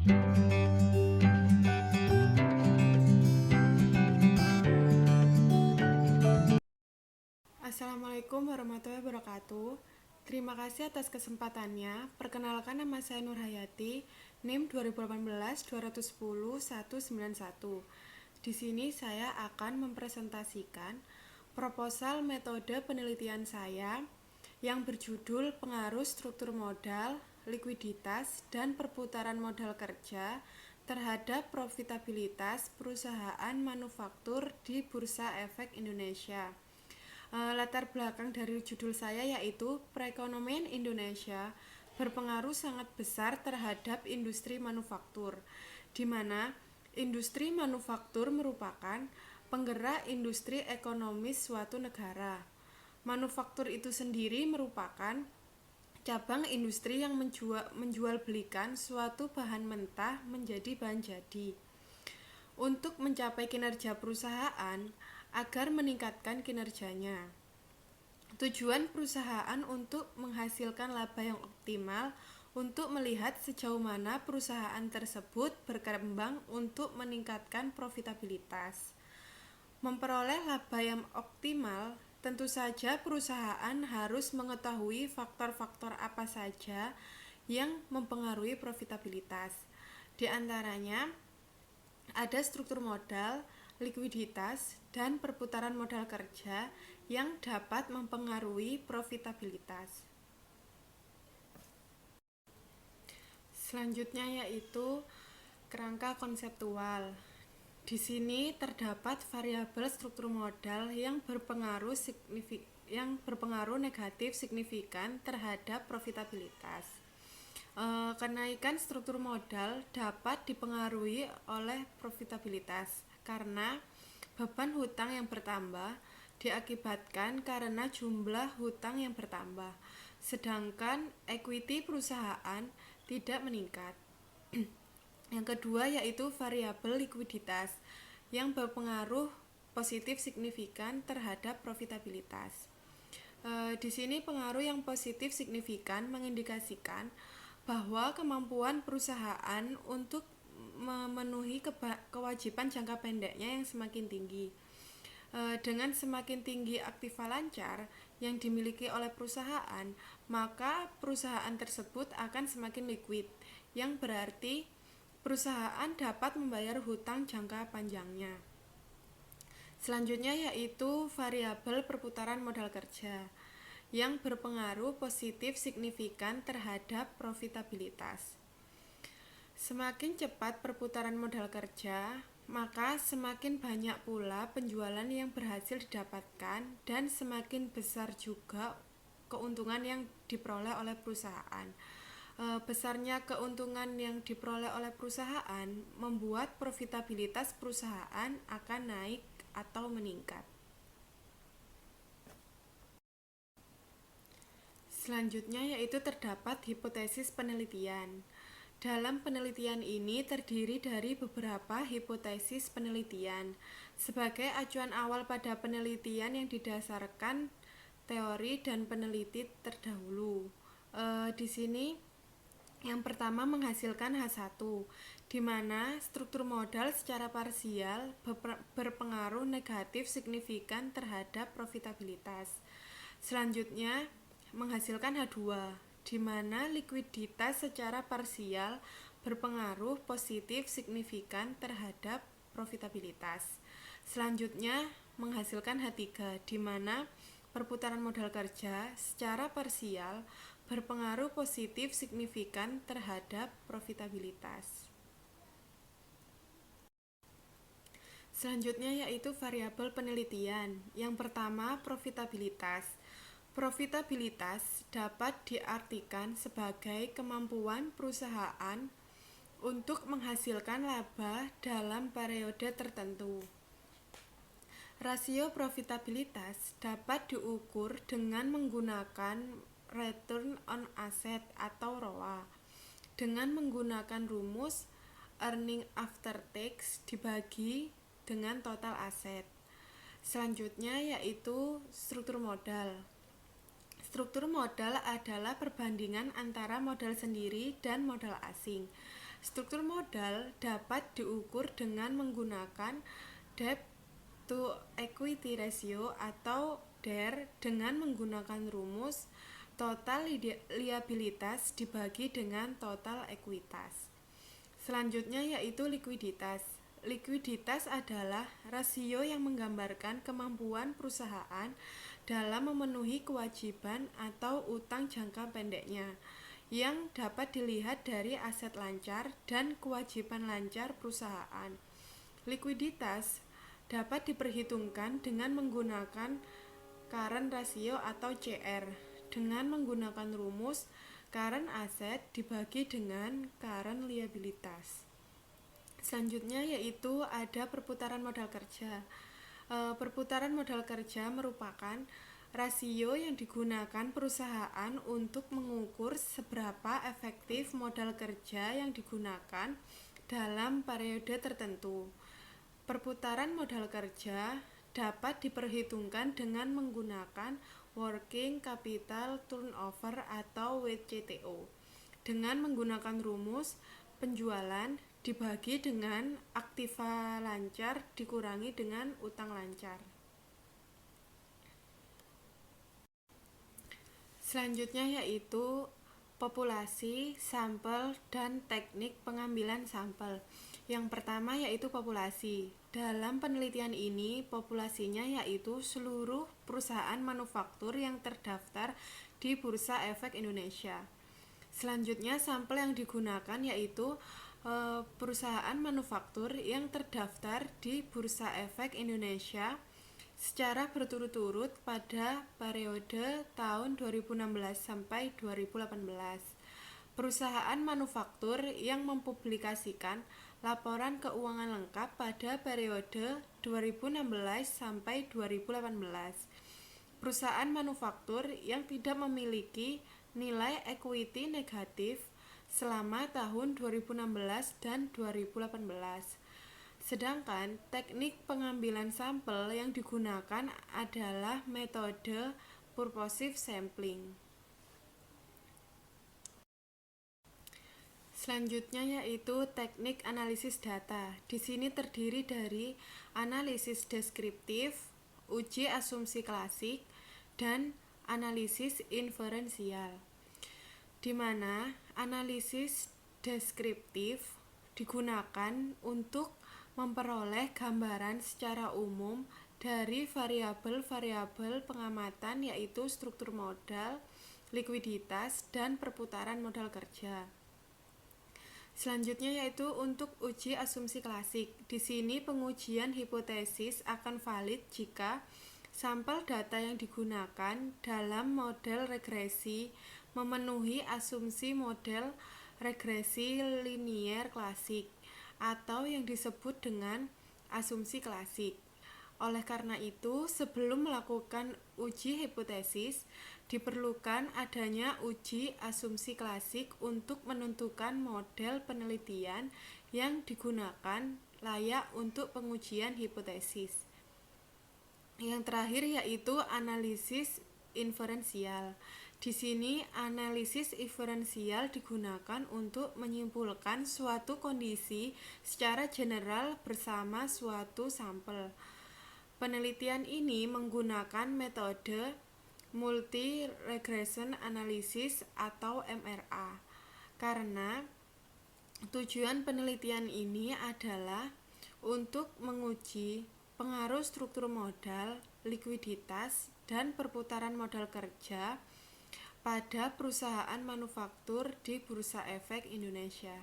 Assalamualaikum warahmatullahi wabarakatuh. Terima kasih atas kesempatannya. Perkenalkan, nama saya Nur Hayati, NIM 2018-210-191. Di sini saya akan mempresentasikan proposal metode penelitian saya yang berjudul pengaruh struktur modal, likuiditas, dan perputaran modal kerja terhadap profitabilitas perusahaan manufaktur di Bursa Efek Indonesia. Latar belakang dari judul saya yaitu perekonomian Indonesia berpengaruh sangat besar terhadap industri manufaktur, di mana industri manufaktur merupakan penggerak industri ekonomi suatu negara. Manufaktur itu sendiri merupakan cabang industri yang menjual belikan suatu bahan mentah menjadi bahan jadi. Untuk mencapai kinerja perusahaan agar meningkatkan kinerjanya. Tujuan perusahaan untuk menghasilkan laba yang optimal untuk melihat sejauh mana perusahaan tersebut berkembang untuk meningkatkan profitabilitas. Memperoleh laba yang optimal, tentu saja perusahaan harus mengetahui faktor-faktor apa saja yang mempengaruhi profitabilitas. Di antaranya ada struktur modal, likuiditas, dan perputaran modal kerja yang dapat mempengaruhi profitabilitas. Selanjutnya yaitu kerangka konseptual. Di sini terdapat variabel struktur modal yang berpengaruh negatif signifikan terhadap profitabilitas. Kenaikan struktur modal dapat dipengaruhi oleh profitabilitas karena beban hutang yang bertambah diakibatkan karena jumlah hutang yang bertambah, sedangkan equity perusahaan tidak meningkat. Yang kedua yaitu variabel likuiditas yang berpengaruh positif signifikan terhadap profitabilitas. Di sini pengaruh yang positif signifikan mengindikasikan bahwa kemampuan perusahaan untuk memenuhi kewajiban jangka pendeknya yang semakin tinggi. Dengan semakin tinggi aktiva lancar yang dimiliki oleh perusahaan, maka perusahaan tersebut akan semakin liquid, yang berarti perusahaan dapat membayar hutang jangka panjangnya. Selanjutnya yaitu variabel perputaran modal kerja yang berpengaruh positif signifikan terhadap profitabilitas. Semakin cepat perputaran modal kerja, maka semakin banyak pula penjualan yang berhasil didapatkan dan semakin besar juga keuntungan yang diperoleh oleh perusahaan. Besarnya keuntungan yang diperoleh oleh perusahaan membuat profitabilitas perusahaan akan naik atau meningkat. Selanjutnya yaitu terdapat hipotesis penelitian. Dalam penelitian ini terdiri dari beberapa hipotesis penelitian sebagai acuan awal pada penelitian yang didasarkan teori dan peneliti terdahulu. Di sini yang pertama menghasilkan H1, di mana struktur modal secara parsial berpengaruh negatif signifikan terhadap profitabilitas. Selanjutnya menghasilkan H2, di mana likuiditas secara parsial berpengaruh positif signifikan terhadap profitabilitas. Selanjutnya menghasilkan H3, di mana perputaran modal kerja secara parsial berpengaruh positif signifikan terhadap profitabilitas. Selanjutnya yaitu variabel penelitian. Yang pertama, profitabilitas. Profitabilitas dapat diartikan sebagai kemampuan perusahaan untuk menghasilkan laba dalam periode tertentu. Rasio profitabilitas dapat diukur dengan menggunakan return on asset atau ROA dengan menggunakan rumus earning after tax dibagi dengan total aset. Selanjutnya yaitu struktur modal. Struktur modal adalah perbandingan antara modal sendiri dan modal asing. Struktur modal dapat diukur dengan menggunakan debt to equity ratio atau DER dengan menggunakan rumus total liabilitas dibagi dengan total ekuitas. Selanjutnya yaitu likuiditas. Likuiditas adalah rasio yang menggambarkan kemampuan perusahaan dalam memenuhi kewajiban atau utang jangka pendeknya, yang dapat dilihat dari aset lancar dan kewajiban lancar perusahaan. Likuiditas dapat diperhitungkan dengan menggunakan current ratio atau CR dengan menggunakan rumus current asset dibagi dengan current liabilitas. Selanjutnya yaitu ada perputaran modal kerja. Perputaran modal kerja merupakan rasio yang digunakan perusahaan untuk mengukur seberapa efektif modal kerja yang digunakan dalam periode tertentu. Perputaran modal kerja dapat diperhitungkan dengan menggunakan Working Capital Turnover atau WCTO dengan menggunakan rumus penjualan dibagi dengan aktiva lancar dikurangi dengan utang lancar. Selanjutnya yaitu populasi, sampel, dan teknik pengambilan sampel. Yang pertama yaitu populasi. Dalam penelitian ini, populasinya yaitu seluruh perusahaan manufaktur yang terdaftar di Bursa Efek Indonesia. Selanjutnya, sampel yang digunakan yaitu perusahaan manufaktur yang terdaftar di Bursa Efek Indonesia secara berturut-turut pada periode tahun 2016 sampai 2018. Perusahaan manufaktur yang mempublikasikan laporan keuangan lengkap pada periode 2016 sampai 2018. Perusahaan manufaktur yang tidak memiliki nilai equity negatif selama tahun 2016 dan 2018. Sedangkan teknik pengambilan sampel yang digunakan adalah metode purposive sampling. Selanjutnya yaitu teknik analisis data. Di sini terdiri dari analisis deskriptif, uji asumsi klasik, dan analisis inferensial. Di mana analisis deskriptif digunakan untuk memperoleh gambaran secara umum dari variabel-variabel pengamatan yaitu struktur modal, likuiditas, dan perputaran modal kerja. Selanjutnya yaitu untuk uji asumsi klasik. Di sini pengujian hipotesis akan valid jika sampel data yang digunakan dalam model regresi memenuhi asumsi model regresi linier klasik atau yang disebut dengan asumsi klasik. Oleh karena itu, sebelum melakukan uji hipotesis, diperlukan adanya uji asumsi klasik untuk menentukan model penelitian yang digunakan layak untuk pengujian hipotesis. Yang terakhir yaitu analisis inferensial. Di sini analisis inferensial digunakan untuk menyimpulkan suatu kondisi secara general bersama suatu sampel. Penelitian ini menggunakan metode multi regression analysis atau MRA. Karena tujuan penelitian ini adalah untuk menguji pengaruh struktur modal, likuiditas, dan perputaran modal kerja pada perusahaan manufaktur di Bursa Efek Indonesia.